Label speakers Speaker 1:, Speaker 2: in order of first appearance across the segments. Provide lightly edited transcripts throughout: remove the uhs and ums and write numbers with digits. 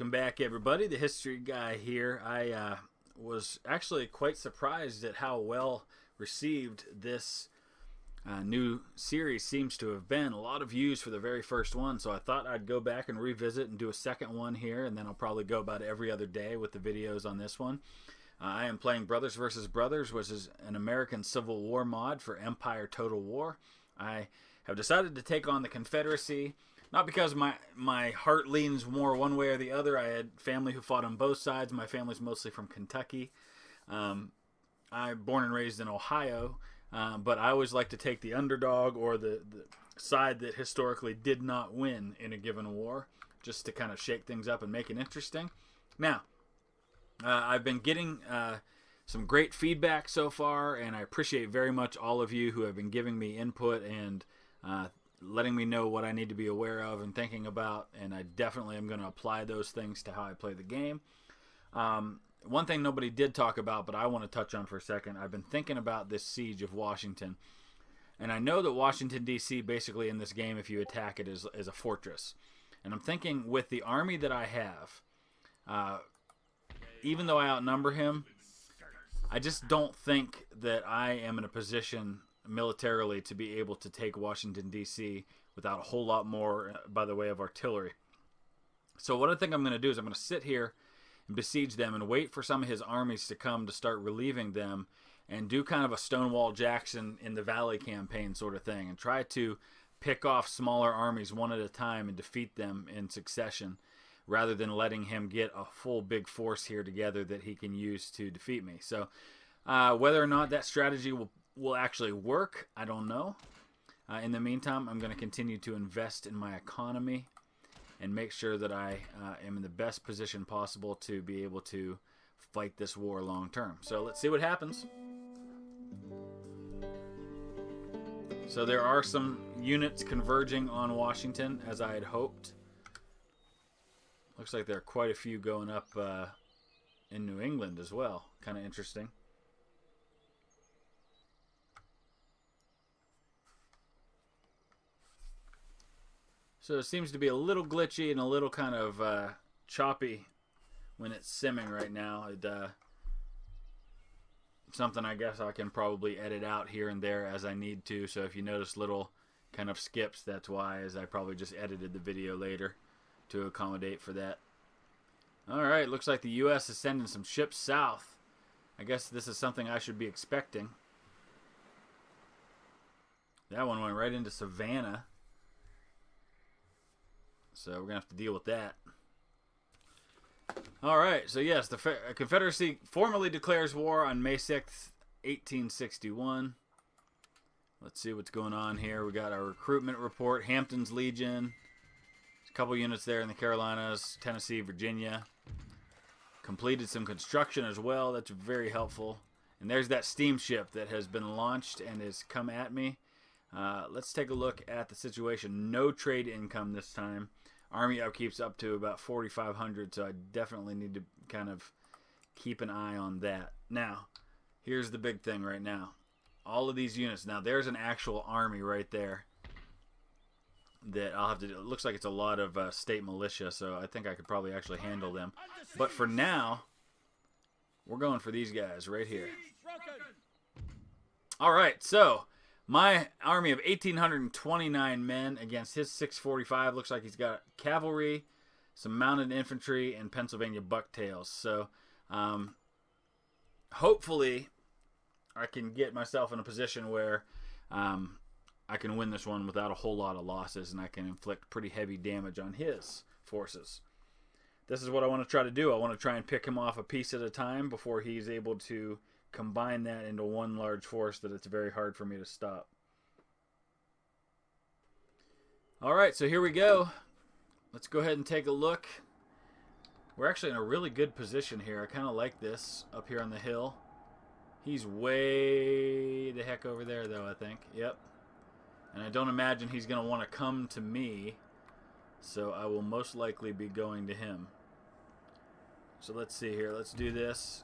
Speaker 1: Welcome back, everybody. The History Guy here. I was actually quite surprised at how well received this new series seems to have been. A lot of views for the very first one, so I thought I'd go back and revisit and do a second one here, and then I'll probably go about every other day with the videos on this one. I am playing Brothers vs. Brothers, which is an American Civil War mod for Empire Total War. I have decided to take on the Confederacy. Not because my heart leans more one way or the other. I had family who fought on both sides. My family's mostly from Kentucky. I'm born and raised in Ohio, but I always like to take the underdog or the side that historically did not win in a given war, just to kind of shake things up and make it interesting. Now, I've been getting some great feedback so far, and I appreciate very much all of you who have been giving me input and letting me know what I need to be aware of and thinking about, and I definitely am going to apply those things to how I play the game. One thing nobody did talk about, but I want to touch on for a second, I've been thinking about this siege of Washington, and I know that Washington, D.C. basically in this game, if you attack it, is a fortress. And I'm thinking with the army that I have, even though I outnumber him, I just don't think that I am in a position militarily to be able to take Washington, D.C. without a whole lot more by the way of artillery. So what I think I'm going to do is I'm going to sit here and besiege them and wait for some of his armies to come to start relieving them and do kind of a Stonewall Jackson in the Valley campaign sort of thing and try to pick off smaller armies one at a time and defeat them in succession rather than letting him get a full big force here together that he can use to defeat me. So whether or not that strategy will actually work, I don't know. In the meantime, I'm going to continue to invest in my economy and make sure that I am in the best position possible to be able to fight this war long term. So let's see what happens. So there are some units converging on Washington as I had hoped. Looks like there are quite a few going up in New England as well. Kind of interesting. So it seems to be a little glitchy and a little kind of choppy when it's simming right now. Something I guess I can probably edit out here and there as I need to. So if you notice little kind of skips, that's why, as I probably just edited the video later to accommodate for that. Alright, looks like the U.S. is sending some ships south. I guess this is something I should be expecting. That one went right into Savannah. So we're going to have to deal with that. Alright, so yes, the Confederacy formally declares war on May 6th, 1861. Let's see what's going on here. We got our recruitment report. Hampton's Legion. A couple units there in the Carolinas, Tennessee, Virginia. Completed some construction as well. That's very helpful. And there's that steamship that has been launched and has come at me. Let's take a look at the situation. No trade income this time. Army upkeep's up to about 4,500, so I definitely need to kind of keep an eye on that. Now, here's the big thing right now. All of these units. Now, there's an actual army right there that I'll have to do. It looks like it's a lot of state militia, so I think I could probably actually handle them. But for now, we're going for these guys right here. All right, so my army of 1,829 men against his 645. Looks like he's got cavalry, some mounted infantry, and Pennsylvania bucktails. So hopefully I can get myself in a position where I can win this one without a whole lot of losses, and I can inflict pretty heavy damage on his forces. This is what I want to try to do. I want to try and pick him off a piece at a time before he's able to combine that into one large force that it's very hard for me to stop. Alright, so here we go. Let's go ahead and take a look. We're actually in a really good position here. I kind of like this up here on the hill. He's way the heck over there though, I think. Yep. And I don't imagine he's going to want to come to me, so I will most likely be going to him. So let's see here. Let's do this.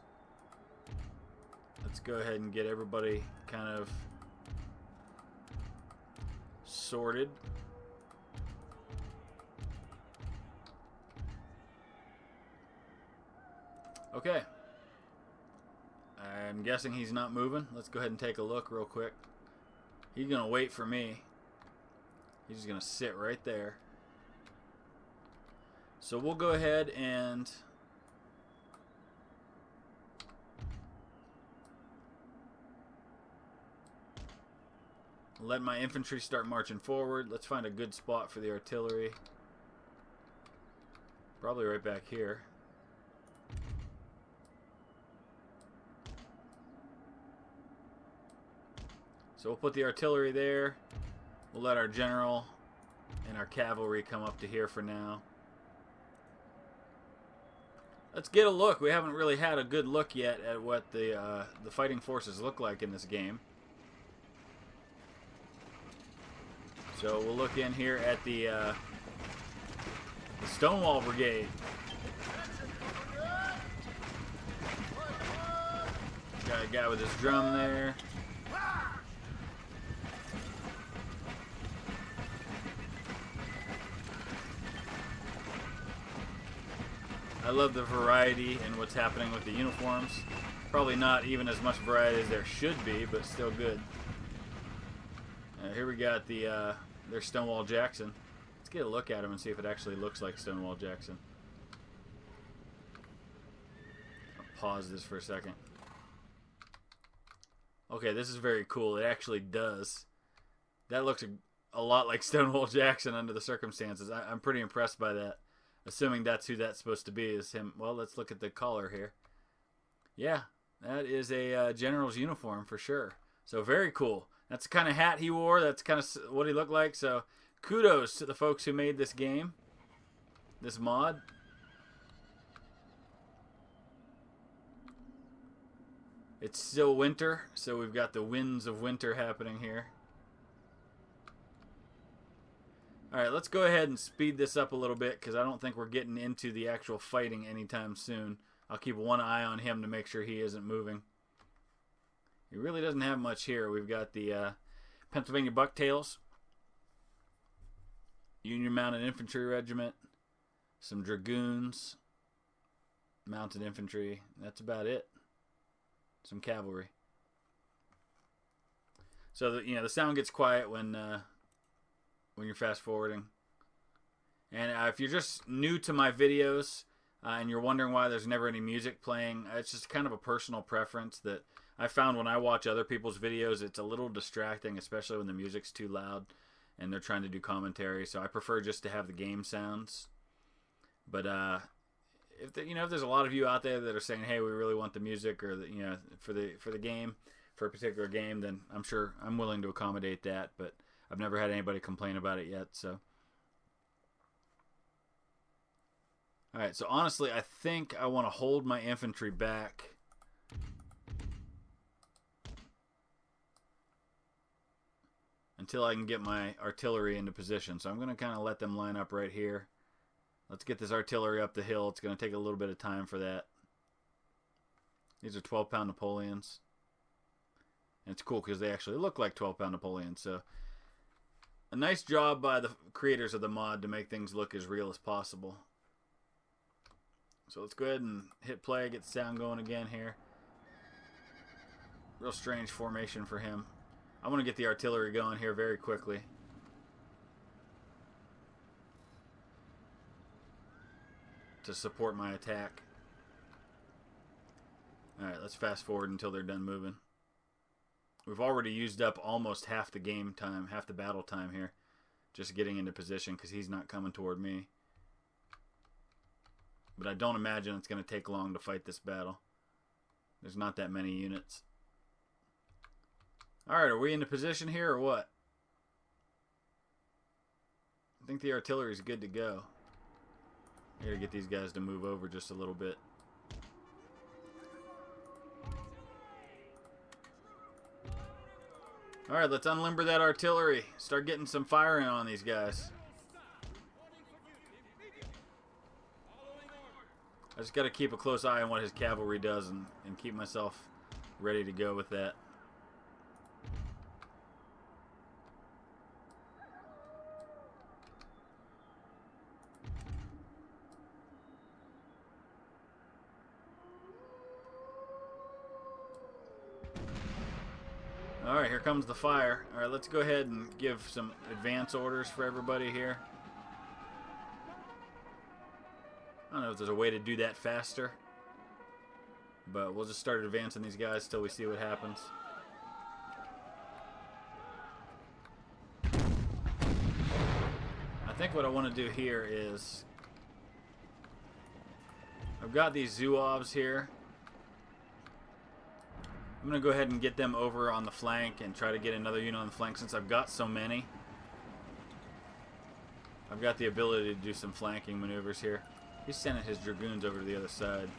Speaker 1: Let's go ahead and get everybody kind of sorted. Okay. I'm guessing he's not moving. Let's go ahead and take a look real quick. He's going to wait for me. He's just going to sit right there. So we'll go ahead and let my infantry start marching forward. Let's find a good spot for the artillery. Probably right back here. So we'll put the artillery there. We'll let our general and our cavalry come up to here for now. Let's get a look. We haven't really had a good look yet at what the fighting forces look like in this game. So we'll look in here at the Stonewall Brigade. Got a guy with his drum there. I love the variety in what's happening with the uniforms. Probably not even as much variety as there should be, but still good. Here we got their Stonewall Jackson. Let's get a look at him and see if it actually looks like Stonewall Jackson. I'll pause this for a second. Okay, this is very cool. It actually does. That looks a lot like Stonewall Jackson under the circumstances. I'm pretty impressed by that. Assuming that's who that's supposed to be, is him. Well, let's look at the collar here. Yeah, that is a general's uniform for sure. So very cool. That's the kind of hat he wore. That's kind of what he looked like. So kudos to the folks who made this game, this mod. It's still winter, so we've got the winds of winter happening here. Alright, let's go ahead and speed this up a little bit because I don't think we're getting into the actual fighting anytime soon. I'll keep one eye on him to make sure he isn't moving. He really doesn't have much here. We've got the Pennsylvania Bucktails, Union Mounted Infantry Regiment, some Dragoons, Mounted Infantry. That's about it. Some cavalry. So the sound gets quiet when you're fast forwarding. And if you're just new to my videos and you're wondering why there's never any music playing, it's just kind of a personal preference that I found when I watch other people's videos. It's a little distracting, especially when the music's too loud and they're trying to do commentary. So I prefer just to have the game sounds. But if there's a lot of you out there that are saying, hey, we really want the music, or for the game, for a particular game, then I'm sure I'm willing to accommodate that. But I've never had anybody complain about it yet. So, all right. So honestly, I think I want to hold my infantry back until I can get my artillery into position. So I'm going to kind of let them line up right here. Let's get this artillery up the hill. It's going to take a little bit of time for that. These are 12-pound Napoleons. And it's cool because they actually look like 12-pound Napoleons. So a nice job by the creators of the mod to make things look as real as possible. So let's go ahead and hit play, get the sound going again here. Real strange formation for him. I want to get the artillery going here very quickly. To support my attack. Alright, let's fast forward until they're done moving. We've already used up almost half the game time, half the battle time here. Just getting into position because he's not coming toward me. But I don't imagine it's going to take long to fight this battle. There's not that many units. Alright, are we into position here or what? I think the artillery's good to go. I gotta get these guys to move over just a little bit. Alright, let's unlimber that artillery. Start getting some firing on these guys. I just gotta keep a close eye on what his cavalry does and keep myself ready to go with that. Alright, here comes the fire. Alright, let's go ahead and give some advance orders for everybody here. I don't know if there's a way to do that faster, but we'll just start advancing these guys till we see what happens. I think what I want to do here is, I've got these Zouaves here. I'm going to go ahead and get them over on the flank and try to get another unit on the flank since I've got so many. I've got the ability to do some flanking maneuvers here. He's sending his dragoons over to the other side.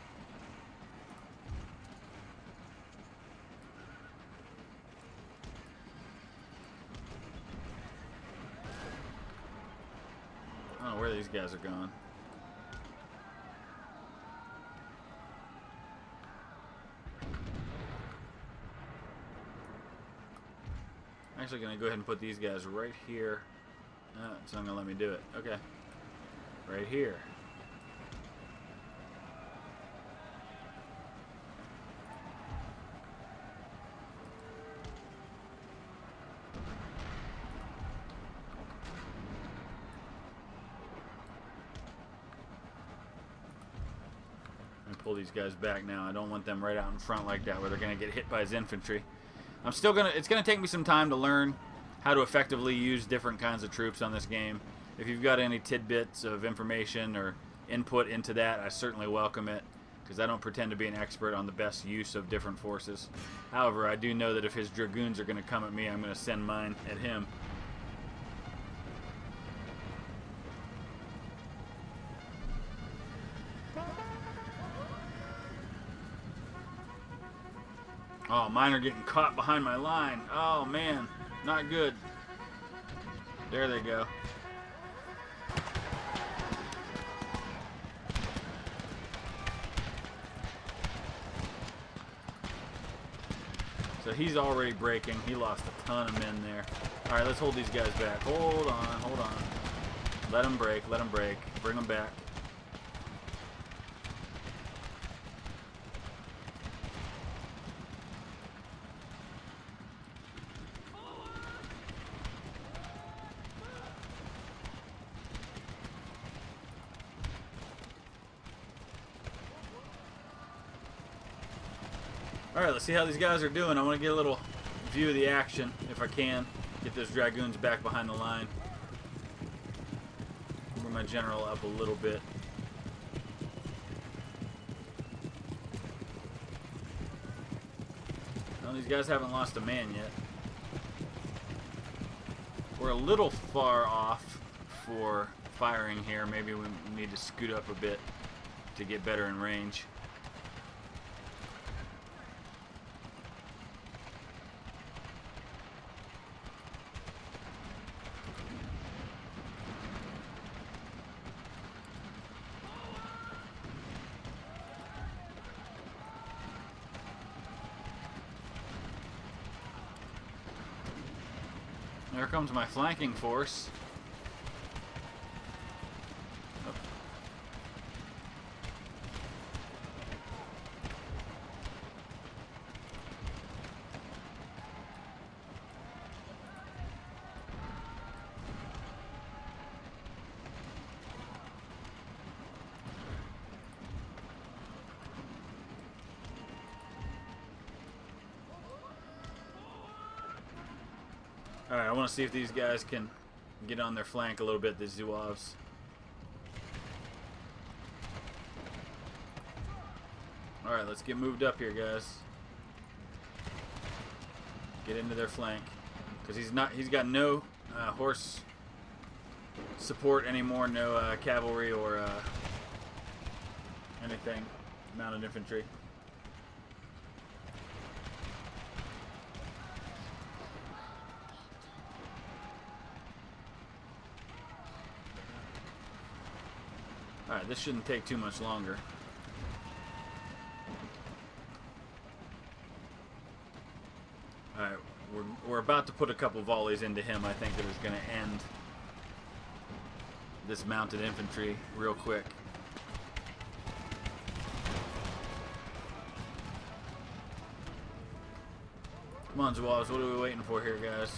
Speaker 1: I don't know where these guys are going. I'm actually going to go ahead and put these guys right here. It's not going to let me do it. Okay. Right here. Pull these guys back now. I don't want them right out in front like that where they're going to get hit by his infantry. It's going to take me some time to learn how to effectively use different kinds of troops on this game. If you've got any tidbits of information or input into that, I certainly welcome it, because I don't pretend to be an expert on the best use of different forces. However, I do know that if his dragoons are going to come at me, I'm going to send mine at him. Oh, mine are getting caught behind my line. Oh, man. Not good. There they go. So he's already breaking. He lost a ton of men there. All right, let's hold these guys back. Hold on, hold on. Let them break, let them break. Bring them back. Alright, let's see how these guys are doing. I want to get a little view of the action, if I can. Get those dragoons back behind the line. Bring my general up a little bit. Well, these guys haven't lost a man yet. We're a little far off for firing here. Maybe we need to scoot up a bit to get better in range. There comes my flanking force. Oh. Alright, I want to see if these guys can get on their flank a little bit, the Zouaves. Alright, let's get moved up here, guys. Get into their flank. Because he's got no horse support anymore, no cavalry or anything, mounted infantry. Alright, this shouldn't take too much longer. Alright, we're about to put a couple volleys into him. I think that is going to end this mounted infantry real quick. Come on, Zawaz, what are we waiting for here, guys?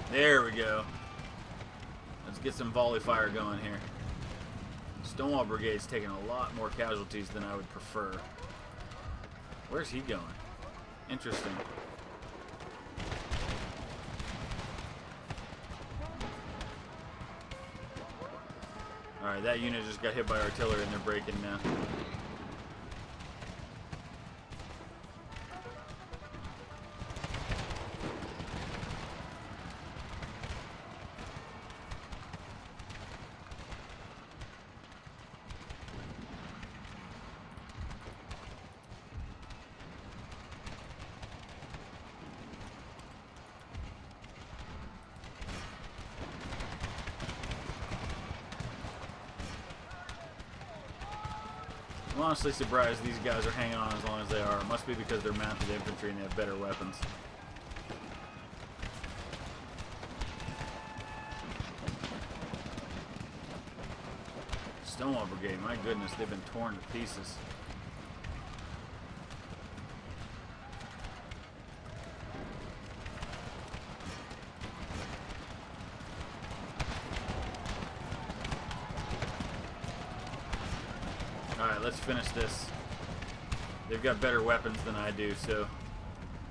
Speaker 1: There we go. Let's get some volley fire going here. Stonewall Brigade's taking a lot more casualties than I would prefer. Where's he going? Interesting. Alright, that unit just got hit by artillery and they're breaking now. I'm honestly surprised these guys are hanging on as long as they are. It must be because they're mounted infantry and they have better weapons. Stonewall Brigade, my goodness, they've been torn to pieces. Alright, let's finish this. They've got better weapons than I do, so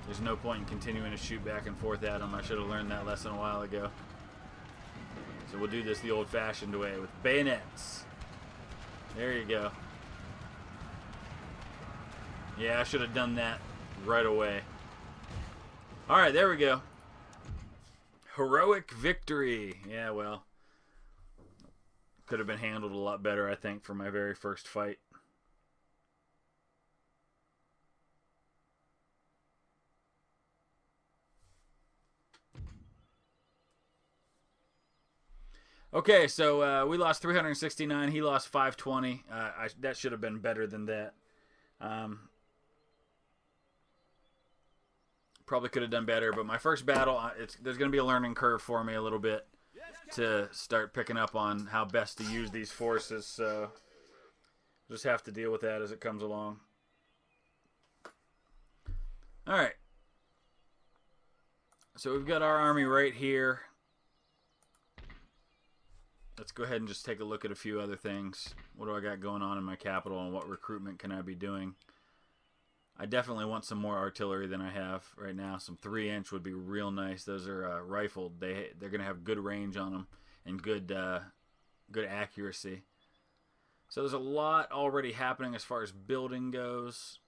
Speaker 1: there's no point in continuing to shoot back and forth at them. I should have learned that lesson a while ago. So we'll do this the old-fashioned way with bayonets. There you go. Yeah, I should have done that right away. Alright, there we go. Heroic victory. Yeah, well, could have been handled a lot better, I think, for my very first fight. Okay, so we lost 369. He lost 520. That should have been better than that. Probably could have done better, but my first battle, there's going to be a learning curve for me a little bit to start picking up on how best to use these forces, so just have to deal with that as it comes along. Alright. So we've got our army right here. Let's go ahead and just take a look at a few other things. What do I got going on in my capital and what recruitment can I be doing? I definitely want some more artillery than I have right now. Some 3-inch would be real nice. Those are rifled. They're going to have good range on them and good accuracy. So there's a lot already happening as far as building goes.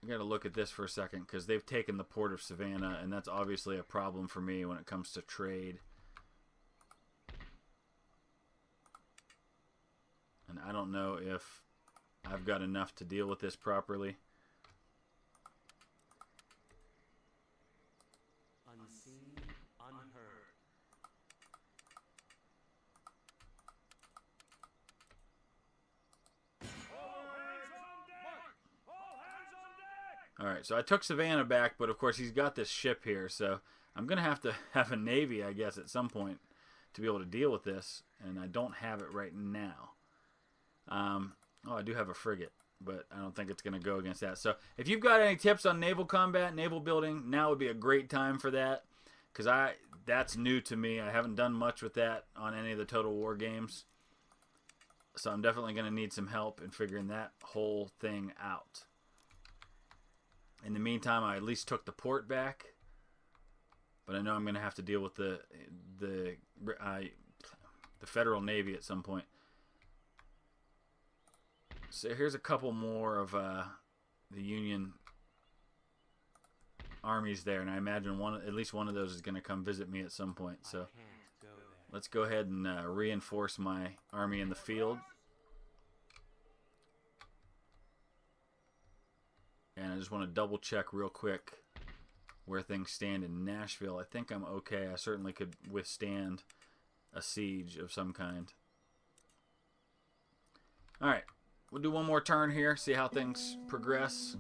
Speaker 1: I got to look at this for a second because they've taken the port of Savannah, and that's obviously a problem for me when it comes to trade. And I don't know if I've got enough to deal with this properly.
Speaker 2: Unseen, unheard.
Speaker 1: Alright, so I took Savannah back, but of course he's got this ship here, so I'm going to have a navy, I guess, at some point to be able to deal with this, and I don't have it right now. Oh, I do have a frigate, but I don't think it's going to go against that. So if you've got any tips on naval combat, naval building, now would be a great time for that, because that's new to me. I haven't done much with that on any of the Total War games, so I'm definitely going to need some help in figuring that whole thing out. In the meantime, I at least took the port back, but I know I'm going to have to deal with the Federal Navy at some point. So here's a couple more of the Union armies there, and I imagine at least one of those is going to come visit me at some point. So let's go ahead and reinforce my army in the field. And I just want to double check real quick where things stand in Nashville. I think I'm okay. I certainly could withstand a siege of some kind. Alright, we'll do one more turn here, see how things progress.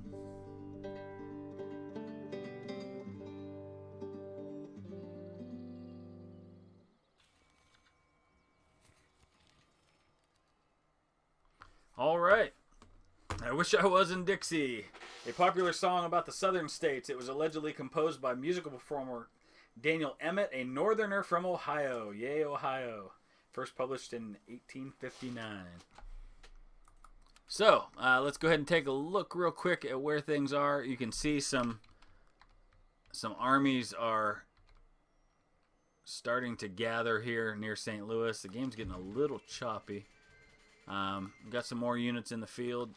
Speaker 1: All right. I Wish I Was in Dixie, a popular song about the southern states. It was allegedly composed by musical performer Daniel Emmett, a northerner from Ohio. Yay, Ohio. First published in 1859. So, let's go ahead and take a look real quick at where things are. You can see some armies are starting to gather here near St. Louis. The game's getting a little choppy. Got some more units in the field.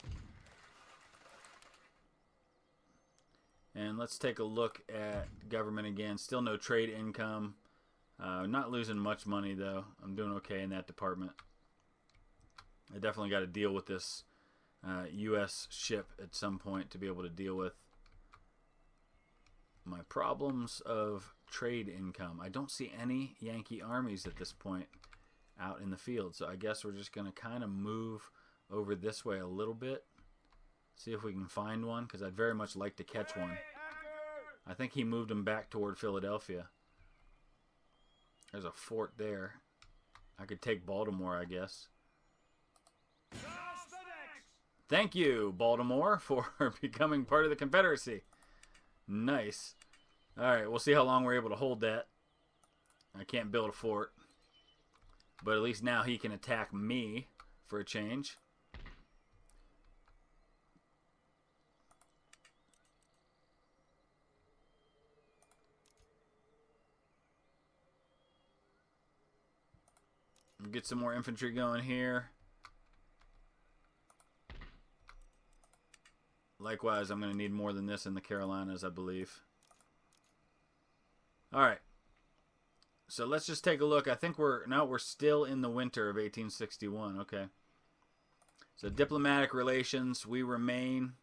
Speaker 1: And let's take a look at government again. Still no trade income. Not losing much money, though. I'm doing okay in that department. I definitely got to deal with this U.S. ship at some point to be able to deal with my problems of trade income. I don't see any Yankee armies at this point out in the field, so I guess we're just going to kind of move over this way a little bit, see if we can find one, because I'd very much like to catch one. I think he moved them back toward Philadelphia. There's a fort there. I could take Baltimore, I guess. Thank you, Baltimore, for becoming part of the Confederacy. Nice. Alright, we'll see how long we're able to hold that. I can't build a fort. But at least now he can attack me for a change. Get some more infantry going here. Likewise, I'm going to need more than this in the Carolinas, I believe. Alright. So let's just take a look. I think we're still in the winter of 1861. Okay. So diplomatic relations. We remain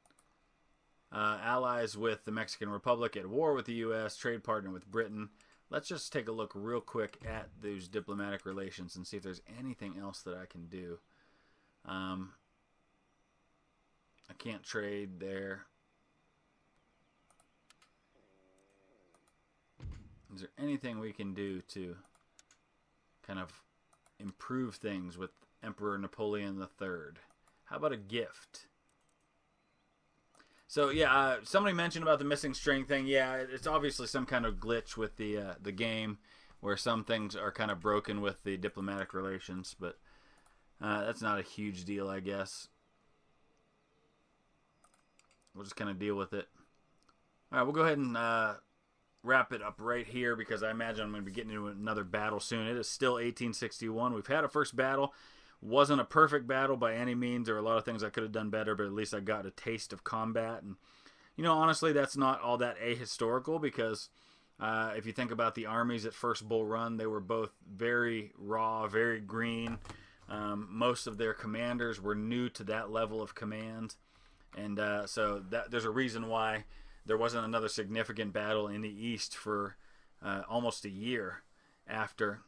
Speaker 1: allies with the Mexican Republic, at war with the U.S., trade partner with Britain. Let's just take a look real quick at those diplomatic relations and see if there's anything else that I can do. I can't trade there. Is there anything we can do to kind of improve things with Emperor Napoleon III? How about a gift? So yeah, somebody mentioned about the missing string thing. Yeah, it's obviously some kind of glitch with the game where some things are kind of broken with the diplomatic relations, but that's not a huge deal, I guess. We'll just kind of deal with it. All right, we'll go ahead and wrap it up right here because I imagine I'm going to be getting into another battle soon. It is still 1861. We've had a first battle. Wasn't a perfect battle by any means. There were a lot of things I could have done better, but at least I got a taste of combat. And, you know, honestly, that's not all that ahistorical because if you think about the armies at First Bull Run, they were both very raw, very green. Most of their commanders were new to that level of command. And so there's a reason why there wasn't another significant battle in the East for almost a year after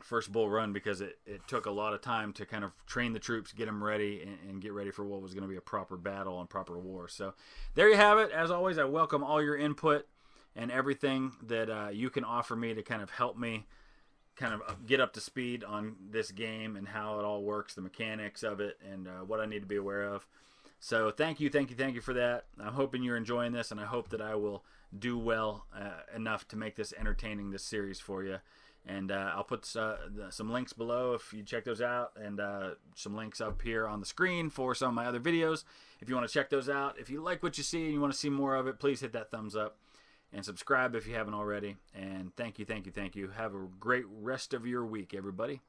Speaker 1: First Bull Run, because it took a lot of time to kind of train the troops, get them ready, and get ready for what was going to be a proper battle and proper war. So there you have it. As always, I welcome all your input and everything that you can offer me to kind of help me kind of get up to speed on this game and how it all works, the mechanics of it, and what I need to be aware of. So thank you for that. I'm hoping you're enjoying this, and I hope that I will do well enough to make this entertaining, this series for you. And I'll put some links below if you check those out, and some links up here on the screen for some of my other videos if you want to check those out. If you like what you see and you want to see more of it, please hit that thumbs up and subscribe if you haven't already. And thank you. Have a great rest of your week, everybody.